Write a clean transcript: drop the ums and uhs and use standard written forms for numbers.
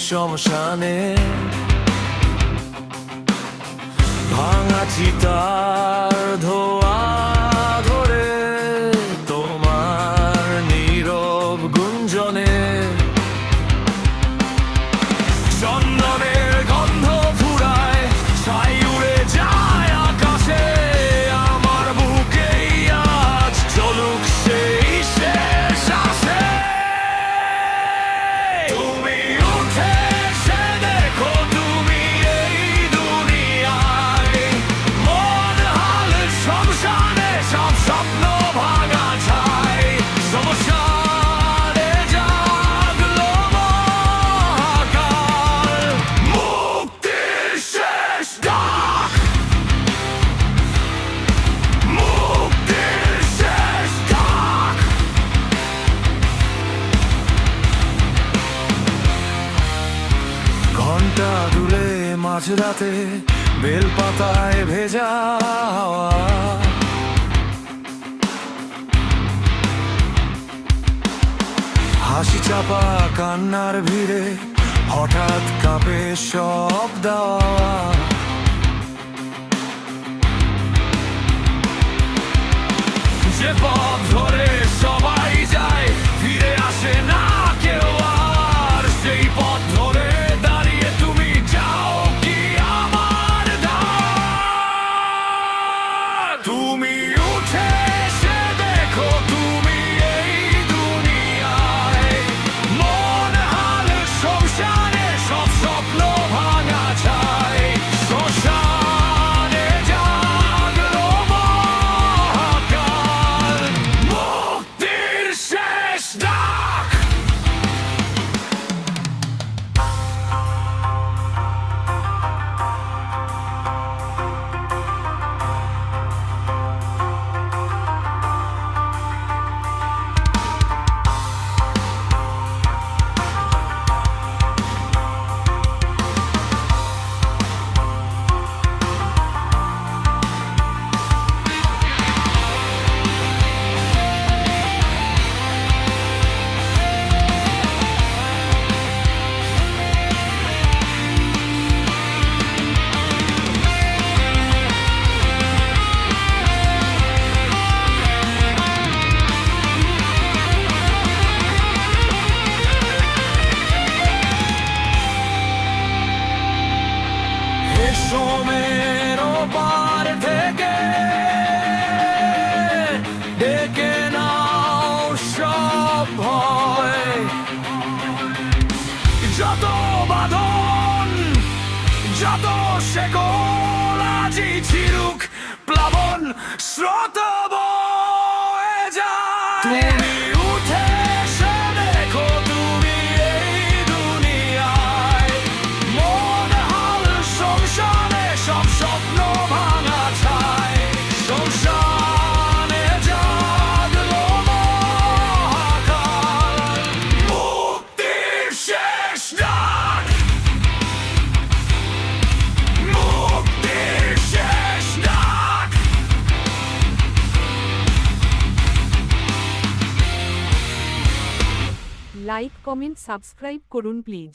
শ্মশানে ভাঙা চিতার ধোয়া ধরে তোমার নীরব গুঞ্জনে চন্দনের গন্ধ ফুরায় ছাই উড়ে যায় আকাশে আমার বুকেই আজ চলুক সেই শেষ আসে তুমি উঠে এসে দেখো তুমি এই দুনিয়ায় মন হাল শ্মশানে সব স্বপ্ন ভাঙা ছাই শ্মশানে জাগলো মহাকাল মুক্তির শেষ ডাক মুক্তির শেষ ডাক ঘন্টা দুলে মাঝরাতে বেলপাতায় ভেজা হাওয়া হাসি চাপা কান্নার ভিড়ে হঠাৎ কাঁপে সব দাওয়া যে পথ ধরে সবাই যায় ফিরে আসে না কেউ আর সেই পথ ধরে দাঁড়িয়ে তুমি যাও কি আমার দ্বার তুমি উঠে এসে দেখো তুমি এই দুনিয়ায় মন হাল শ্মশানে সব স্বপ্ন ভাঙা ছাই শ্মশানে জাগলো মহাকাল মুক্তির শেষ ডাক সোমের ওপার থেকে ডেকে নাও সব ভয় যত বাঁধন যত শেকল আজি ছিড়ুক প্লাবন স্রোত বয়ে যায় তুমি উঠে এসে দেখো তুমি এই দুনিয়ায় মন হাল শ্মশানে সব স্বপ্ন ভাঙা ছাই শ্মশানে জাগলো মহাকাল মুক্তির শেষ ডাক মুক্তির শেষ ডাক লাইক কমেন্ট সাবস্ক্রাইব করুন প্লিজ।